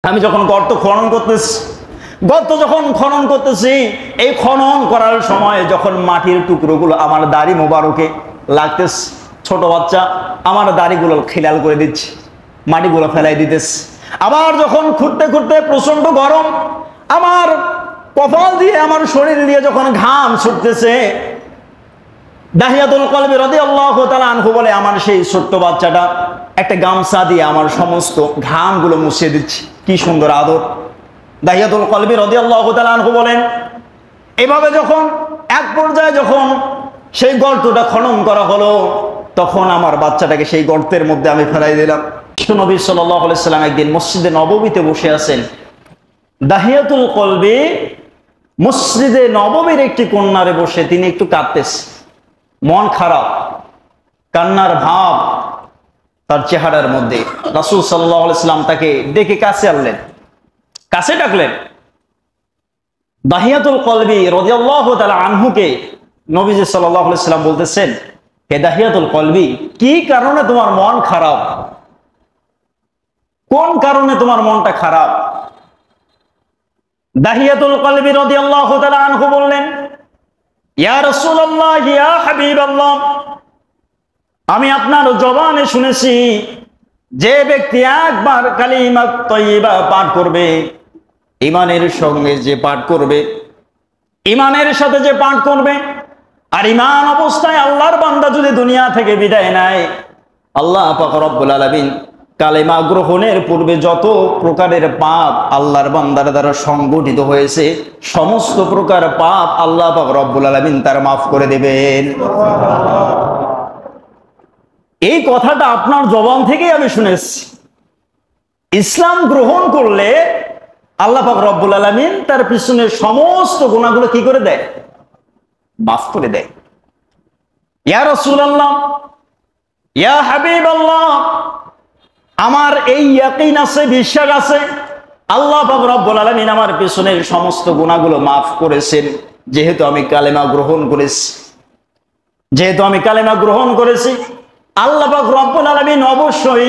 আমি যখন গর্ত খনন করতেছি, এই খনন করার সময় যখন মাটির টুকরোগুলো আমার দাড়ি মোবারকে লাগতেছে, ছোট বাচ্চা আমার দাড়িগুলো খিলাল করে দিচ্ছে, মাটিগুলো ফেলাই দিতেছে। আবার যখন খুঁড়তে খুঁড়তে প্রচন্ড গরম, আমার কপাল দিয়ে আমার শরীর দিয়ে যখন ঘাম ছুটতেছে, দাহিয়াতুল কলবি রাদিয়াল্লাহু তাআলা আনহু বলে আমার সেই ছোট্ট বাচ্চাটা একটা গামছা দিয়ে আমার সমস্ত ঘামগুলো মুছিয়ে দিচ্ছে। কি সুন্দর আদর! দাহিয়াতুল কলবি রাদিয়াল্লাহু তাআলা আনহু বলেন, এভাবে যখন এক পর্যায়ে যখন সেই গর্তটা খনন করা হলো, তখন আমার বাচ্চাটাকে সেই গর্তের মধ্যে আমি ফেলাই দিলাম। নবী সাল্লাল্লাহু আলাইহি সাল্লাম একদিন মসজিদে নববীতে বসে আছেন। দাহিয়াতুল কলবি মসজিদে নববীর একটি কন্যারে বসে তিনি একটু কাঁদতেছেন, মন খারাপ, কান্নার ভাব তার চেহারার মধ্যে। রাসূল সাল্লাল্লাহু আলাইহি সাল্লাম তাকে ডেকে কাছে আনলেন, কাছে ডাকলেন। দাহিয়াতুল কলবি রাদিয়াল্লাহু তাআলা আনহুকে নবীজি সাল্লাল্লাহু আলাইহি সাল্লাম বলতেছেন, হে দাহিয়াতুল কলবি, কি কারণে তোমার মন খারাপ? কোন কারণে তোমার মনটা খারাপ? দাহিয়াতুল কলবি রাদিয়াল্লাহু তাআলা আনহু বললেন, ইয়া রাসূলুল্লাহ, ইয়া হাবিবাল্লাহ, আমি আপনার জবানে শুনেছি যে ব্যক্তি একবার কালিমা তাইয়্যিবা পাঠ করবে, ঈমানের সঙ্গে যে পাঠ করবে, ঈমানের সাথে যে পাঠ করবে, আর ঈমান অবস্থায় আল্লাহর বান্দা যদি দুনিয়া থেকে বিদায় নেয়, আল্লাহ পাক রব্বুল আলামিন কালেমা গ্রহণের পূর্বে যত প্রকারের পাপ আল্লাহর বান্দার দ্বারা সংগঠিত হয়েছে, সমস্ত প্রকার পাপ আল্লাহ পাক রব্বুল আলামিন তার মাফ করে দেবেন। এই কথাটা আপনার জবান থেকেই আমি শুনেছি। ইসলাম গ্রহণ করলে আল্লাহ পাক রব্বুল আলামিন তার পিছনে সমস্ত গুনাহগুলো কি করে দেয়? মাফ করে দেয়। ইয়া রাসূলুল্লাহ, ইয়া হাবিবাল্লাহ, আমার এই ইয়াকিন আছে, বিশ্বাস আছে, আল্লাহ পাক রব্বুল আলামিন আমার পিছনের সমস্ত গুনাহগুলো মাফ করেছেন, যেহেতু আমি কালেমা গ্রহণ করেছি। আল্লাহ পাক রব্বুল আলামিন অবশ্যই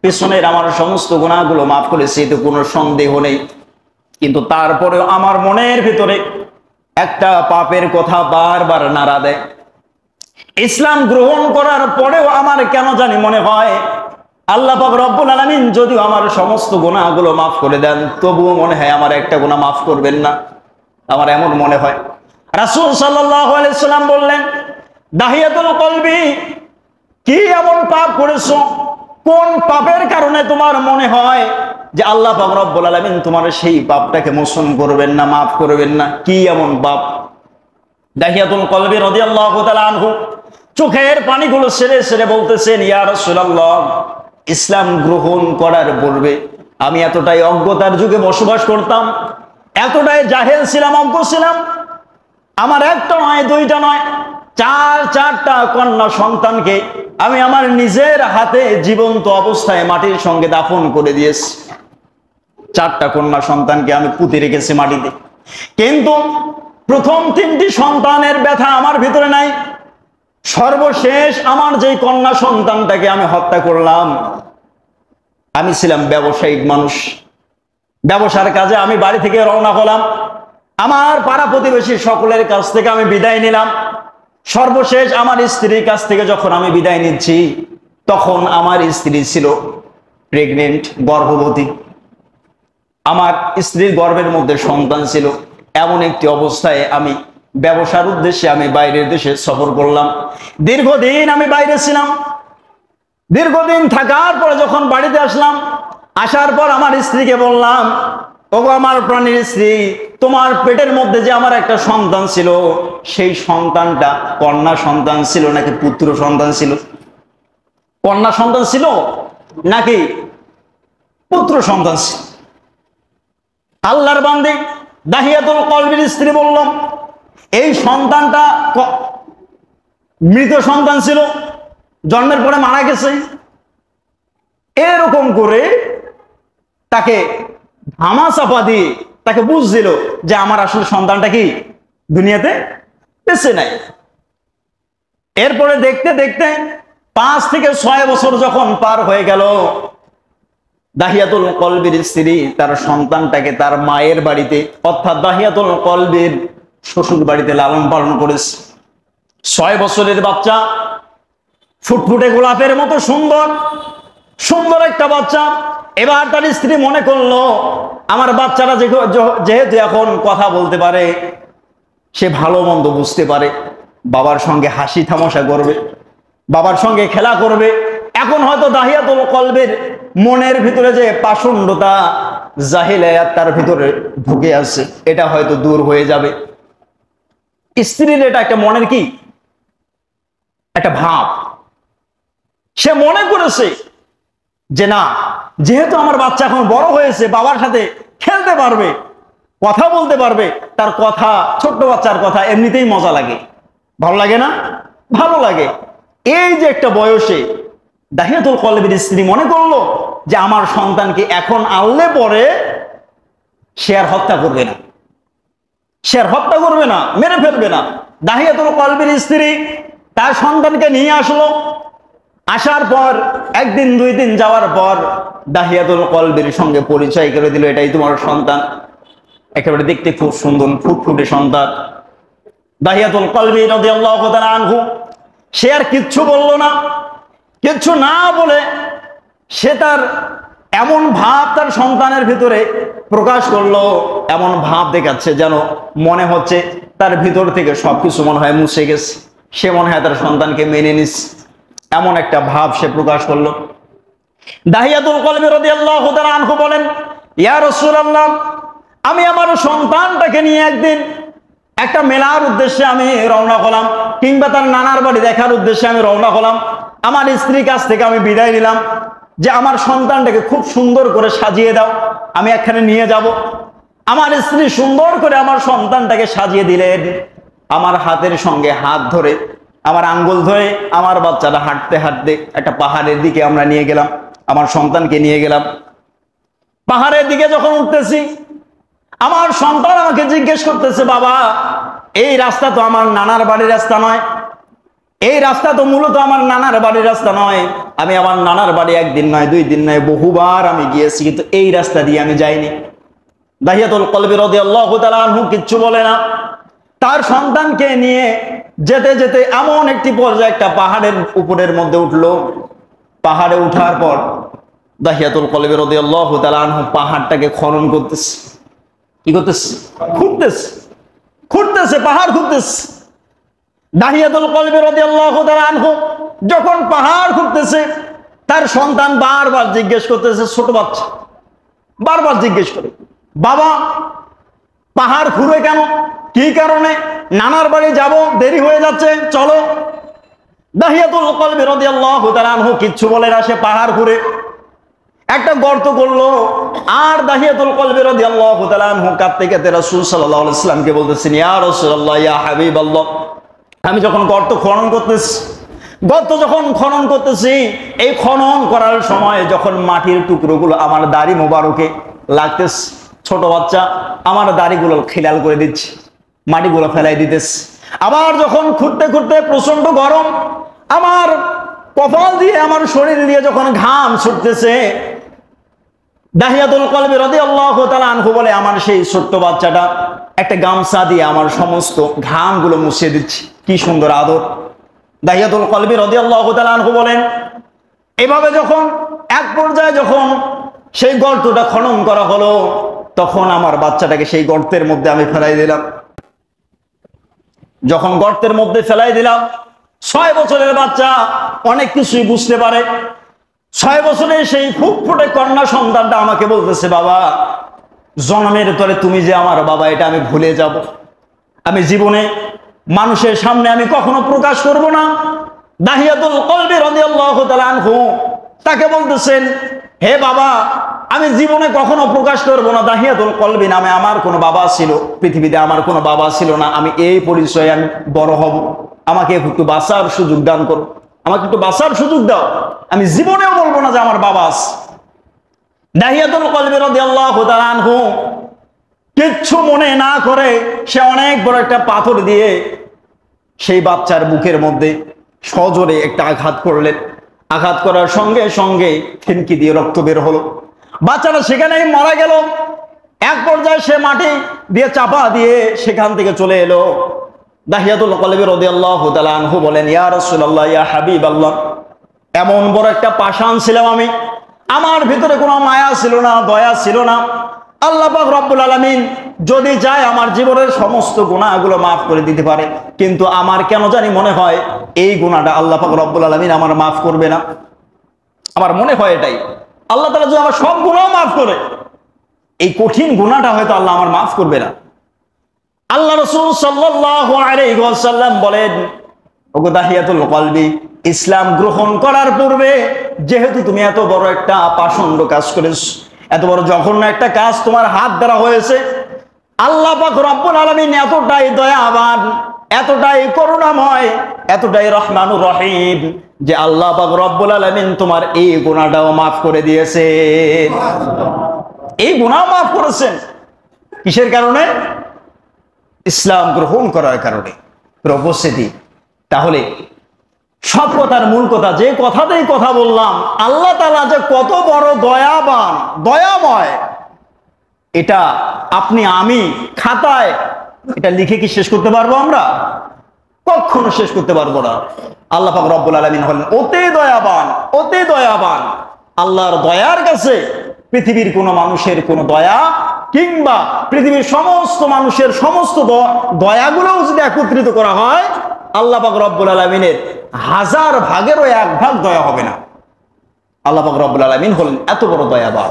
পিছনের আমার সমস্ত গুনাহগুলো মাফ করেছে, এতে কোনো সন্দেহ নেই। কিন্তু তারপরেও আমার মনের ভিতরে একটা পাপের কথা বারবার নাড়া দেয়। ইসলাম গ্রহণ করার পরেও আমার কেন জানি মনে হয় আল্লাহ পাক রব্বুল আলামিন যদিও আমার সমস্ত গুনাহগুলো মাফ করে দেন, তবুও মনে হয় আমার একটা গুনাহ মাফ করবেন না, আমার এমন মনে হয়। রাসূল সাল্লাল্লাহু আলাইহি সাল্লাম বললেন, দাহিয়াতুল কলবি, কি এমন পাপ করেছো? কোন পাপের কারণে তোমার মনে হয় যে আল্লাহ পাক রব্বুল আলামিন তোমার সেই পাপটাকে মোচন করবেন না, মাফ করবেন না? কি এমন পাপ? দাহিয়াতুল কলবি রাদিয়াল্লাহু তাআলা আনহু চোখের পানিগুলো ছেড়ে ছেড়ে বলতেছেন, ইয়া রাসূলুল্লাহ, ইসলাম গ্রহণ করার পূর্বে আমি এতটাই অজ্ঞতার যুগে বসবাস করতাম, এতটাই জাহেল ছিলাম, অজ্ঞ ছিলাম। আমার একটা নয়, দুইটা নয়, চারটা কন্যা সন্তানকে আমি আমার নিজের হাতে জীবন্ত অবস্থায় মাটির সঙ্গে দাফন করে দিয়েছি। 4টা কন্যা সন্তানকে আমি পুঁতে রেখেছি মাটিতে, কিন্তু প্রথম 3টি সন্তানের ব্যথা আমার ভিতরে নাই। সর্বশেষ আমার যে কন্যা সন্তানটাকে আমি হত্যা করলাম, আমি ছিলাম ব্যবসায়িক মানুষ, ব্যবসার কাজে আমি বাড়ি থেকে রওনা হলাম, আমার পাড়া প্রতিবেশী সকলের কাছ থেকে আমি বিদায় নিলাম। সর্বশেষ আমার স্ত্রীর কাছ থেকে যখন আমি বিদায় নিচ্ছি, তখন আমার স্ত্রী ছিল প্রেগনেন্ট, গর্ভবতী। আমার স্ত্রীর গর্ভের মধ্যে সন্তান ছিল। এমন একটি অবস্থায় আমি ব্যবসার উদ্দেশ্যে আমি বাইরের দেশে সফর করলাম। দীর্ঘদিন আমি বাইরে ছিলাম। দীর্ঘদিন থাকার পরে যখন বাড়িতে আসলাম, আসার পর আমার স্ত্রীকে বললাম, ওগো আমার প্রাণের স্ত্রী, তোমার পেটের মধ্যে যে আমার একটা সন্তান ছিল, সেই সন্তানটা কন্যা সন্তান ছিল নাকি পুত্র সন্তান ছিল? কন্যা সন্তান ছিল নাকি পুত্র সন্তান ছিল? আল্লাহর বান্দী দাহিয়াতুল কলবির স্ত্রী বলল, এই সন্তানটা মৃত সন্তান ছিল, জন্মের পরে মারা গেছে। এরকম করে তাকে ধামা চাপা দিয়ে তাকে বুঝ দিল যে আমার আসলে সন্তানটা কি দুনিয়াতে বেঁচে নাই। এরপরে দেখতে দেখতে 5 থেকে 6 বছর যখন পার হয়ে গেল, দাহিয়াতুল কলবির স্ত্রী তার সন্তানটাকে তার মায়ের বাড়িতে অর্থাৎ দাহিয়াতুল কলবির শ্বশুর বাড়িতে লালন পালন করেছে। 6 বছরের বাচ্চা, ফুটফুটে গোলাপের মতো সুন্দর সুন্দর একটা বাচ্চা। এবার তার স্ত্রী মনে করলো আমার বাচ্চাটা যেহেতু এখন কথা বলতে পারে, সে ভালো মন্দ বুঝতে পারে, বাবার সঙ্গে হাসি তামাশা করবে, বাবার সঙ্গে খেলা করবে, এখন হয়তো দাহিয়াতুল কলবের মনের ভিতরে যে পাষণ্ডতা, জাহিলিয়াত তার ভিতরে ঢুকে আছে, এটা হয়তো দূর হয়ে যাবে। স্ত্রীর এটা একটা মনের কি একটা ভাব, সে মনে করেছে যে না, যেহেতু আমার বাচ্চা এখন বড় হয়েছে, বাবার সাথে খেলতে পারবে, কথা বলতে পারবে, তার কথা, ছোট্ট বাচ্চার কথা এমনিতেই মজা লাগে, ভালো লাগে না? ভালো লাগে। এই যে একটা বয়সে দাহিয়াতুল কলবের স্ত্রী মনে করলো যে আমার সন্তানকে এখন আনলে পরে সে আর হত্যা করবে না, সে আর হত্যা করবে না, মেরে ফেলবে না। দাহিয়াতুল কলবের স্ত্রী তার সন্তানকে নিয়ে আসলো। আসার পর একদিন 2 দিন যাওয়ার পর দাহিয়াতুল কলবের সঙ্গে পরিচয় করে দিল, এটাই তোমার সন্তান, একেবারে দেখতে খুব সুন্দর ফুটফুটে সন্তান। দাহিয়াতুল কলবি রাদিয়াল্লাহু তাআলা আনহু সে আর কিচ্ছু বলল না, কিচ্ছু না বলে সে তার এমন ভাব তার সন্তানের ভিতরে প্রকাশ করলো, এমন ভাব দেখাচ্ছে যেন মনে হচ্ছে তার ভিতর থেকে সবকিছু মনে হয় মুছে গেছে, সে মনে হয় তার সন্তানকে মেনে নিচ্ছে, এমন একটা ভাব সে প্রকাশ করলো। দাহিয়াতুল কলবি রাদিয়াল্লাহু তাআলা আনহু বলেন, ইয়া রাসূলুল্লাহ, আমি আমার সন্তানটাকে নিয়ে একদিন একটা মেলার উদ্দেশ্যে আমি রওনা হলাম, কিংবা তার নানার বাড়ি দেখার উদ্দেশ্যে আমি রওনা হলাম। আমার স্ত্রীর কাছ থেকে আমি বিদায় নিলাম যে আমার সন্তানটাকে খুব সুন্দর করে সাজিয়ে দাও, আমি এখানে নিয়ে যাব। আমার স্ত্রী সুন্দর করে আমার সন্তানটাকে সাজিয়ে দিলেন। আমার হাতের সঙ্গে হাত ধরে, আমার আঙ্গুল ধরে আমার বাচ্চাটা হাঁটতে হাঁটতে একটা পাহাড়ের দিকে আমরা নিয়ে গেলাম, আমার সন্তানকে নিয়ে গেলাম। পাহাড়ের দিকে যখন উঠতেছি, আমার সন্তান আমাকে জিজ্ঞেস করতেছে, বাবা এই রাস্তা তো আমার নানার বাড়ির রাস্তা নয়, এই রাস্তা তো মূলত আমার নানার বাড়ির রাস্তা নয়, আমি আমার নানার বাড়ি 1 দিন নয় 2 দিন নয় বহুবার আমি গিয়েছি, কিন্তু এই রাস্তা দিয়ে আমি যাইনি। দাহিয়াতুল কলবি রাদিয়াল্লাহু তাআলা আনহু কিচ্ছু বলে না, তার সন্তানকে নিয়ে যেতে যেতে এমন একটি পর্যায়ে একটা পাহাড়ের উপরের মধ্যে উঠলো। পাহাড়ে উঠার পর দাহিয়াতুল কলবি রাদিয়াল্লাহু তাআলা আনহু পাহাড়টাকে খনন করতেছে। কি করতেছে? খুঁড়তেছে, পাহাড় খুঁড়তেছে। দাহিয়াতুল কলবি রাদিয়াল্লাহু তাআলা আনহু যখন পাহাড় খুঁড়তেছে, তার সন্তান বারবার জিজ্ঞেস করতেছে, ছোট বাচ্চা বারবার জিজ্ঞেস করে, বাবা পাহাড় খুঁড়বে কেন, কি কারণে? নানার বাড়ি যাব, দেরি হয়ে যাচ্ছে, চলো। দাহিয়াতুল কলবি রাদিয়াল্লাহু তাআলা আনহু কিচ্ছু বলে না, সে পাহাড় খুঁড়ে একটা গর্ত করলো। আর দাহিয়াতুল কলবি রাদিয়াল্লাহু তাআলা আনহু কাঁদতে কাঁদতে রাসূল সাল্লাল্লাহু আলাইহি ওয়াসাল্লামকে বলতেছেন, ইয়া রাসূলুল্লাহ, ইয়া হাবিবাল্লাহ, আমি যখন গর্ত খনন করতেছি, এই খনন করার সময় যখন মাটির টুকরোগুলো আমার দাড়ি মোবারকে লাগতেছে, ছোট বাচ্চা আমার দাড়িগুলো খিলাল করে দিচ্ছে, মাটিগুলো ফেলাই দিতেছে। আবার যখন খুঁড়তে খুঁড়তে প্রচন্ড গরম, আমার কপাল দিয়ে আমার শরীর দিয়ে যখন ঘাম ছুটতেছে, দাহিয়াতুল কলবি রাদিয়াল্লাহু তাআলা আনহু বলে, আমার সেই ছোট্ট বাচ্চাটা একটা গামছা দিয়ে আমার সমস্ত ঘামগুলো মুছিয়ে দিচ্ছে। কি সুন্দর আদর! দাহিয়াতুল কলবি রাদিয়াল্লাহু তাআলা আনহু বলেন, এভাবে যখন এক পর্যায়ে যখন সেই গর্তটা খনন করা হলো, তখন আমার বাচ্চাটাকে সেই গর্তের মধ্যে আমি ফেলাই দিলাম। যখন গর্তের মধ্যে ফেলাই দিলাম, 6 বছরের বাচ্চা অনেক কিছুই বুঝতে পারে। 6 বছরের সেই ফুটফুটে কন্যা সন্তানটা আমাকে বলতেছে, বাবা জন্মের তরে তুমি যে আমার বাবা, এটা আমি ভুলে যাব, আমি জীবনে মানুষের সামনে আমি কখনো প্রকাশ করব না। দাহিয়াতুল কলবি রাদিয়াল্লাহু তাআলা আনহু তাকে বলতেছেন, হে বাবা, আমি জীবনে কখনো প্রকাশ করব না, দাহিয়াতুল কলবি নামে আমার কোনো বাবা ছিল, পৃথিবীতে আমার কোনো বাবা ছিল না, আমি এই পরিচয়ে আমি বড় হব, আমাকে একটু বাঁচার সুযোগ দান করো, আমাকে একটু বাঁচার সুযোগ দাও, আমি জীবনেও বলবো না যে আমার বাবা আছে। দাহিয়াতুল কলবি রাদিয়াল্লাহু তাআলা আনহু কিচ্ছু মনে না করে সে অনেক বড় একটা পাথর দিয়ে সেই বাচ্চার বুকের মধ্যে সজোরে একটা আঘাত করলেন। আঘাত করার সঙ্গে সঙ্গে ফিনকি দিয়ে রক্ত বের হলো। বাচ্চাটা সেখানেই মারা গেল। এক পর্যায়ে সে মাটি দিয়ে চাপা দিয়ে সেখান থেকে চলে এলো। দাহিয়াতুল কলবি রাদিয়াল্লাহু তাআলা আনহু বলেন, ইয়া রাসূলুল্লাহ, ইয়া হাবিবাল্লাহ, এমন বড় একটা পাষাণ ছিলাম আমি, আমার ভিতরে কোনো মায়া ছিল না, দয়া ছিল না। আল্লাহ পাক রব্বুল আলামিন যদি চায় আমার জীবনের সমস্ত গুনাহগুলো মাফ করে দিতে পারে, কিন্তু আমার কেন জানি মনে হয় এই গুনাহটা আল্লাহ পাক রব্বুল আলামিন আমার মাফ করবে না। আমার মনে হয় এটাই, আল্লাহ তাআলা যদি আমার সব গুনাহ মাফ করে, এই কঠিন গুনাহটা হয়তো আল্লাহ আমার মাফ করবে না। আল্লাহ রাসূল সাল্লাল্লাহু আলাইহি ওয়াসাল্লাম বলেন, ওগো দাহিয়াতুল কলবি, ইসলাম গ্রহণ করার পূর্বে যেহেতু তুমি এত বড় একটা পাষণ্ড কাজ করেছো, এত বড় জঘন্য একটা কাজ তোমার হাত দ্বারা হয়েছে, আল্লাহ পাক রব্বুল আলামিন এতটাই দয়াবান, এতটাই করুণাময়, এতটাই রহমানুর রহিম যে আল্লাহ পাক রব্বুল আলামিন তোমার এই গুনাহটাও মাফ করে দিয়েছেন। এই গুনাহ মাফ করেছেন কিসের কারণে? ইসলাম গ্রহণ করার কারণে। উপস্থিতি, তাহলে সব কথার মূল কথা, যে কথাতেই কথা বললাম, আল্লাহ তাআলা যে কত বড় দয়াবান, দয়াময়, এটা আপনি আমি খাতায় এটা লিখে কি শেষ করতে পারবো? আমরা কখনো শেষ করতে পারবো না। আল্লাহ পাক রব্বুল আলামিন হলেন অতি দয়াবান, অতি দয়াবান। আল্লাহর দয়ার কাছে পৃথিবীর কোনো মানুষের কোনো দয়া কিংবা পৃথিবীর সমস্ত মানুষের সমস্ত দয়াগুলোও যদি একত্রিত করা হয়, আল্লাহ পাক রব্বুল আলামিনের 1000 ভাগেরও 1 ভাগ দয়া হবে না। আল্লাহ পাক রব্বুল আলামিন হলেন এত বড় দয়াবান।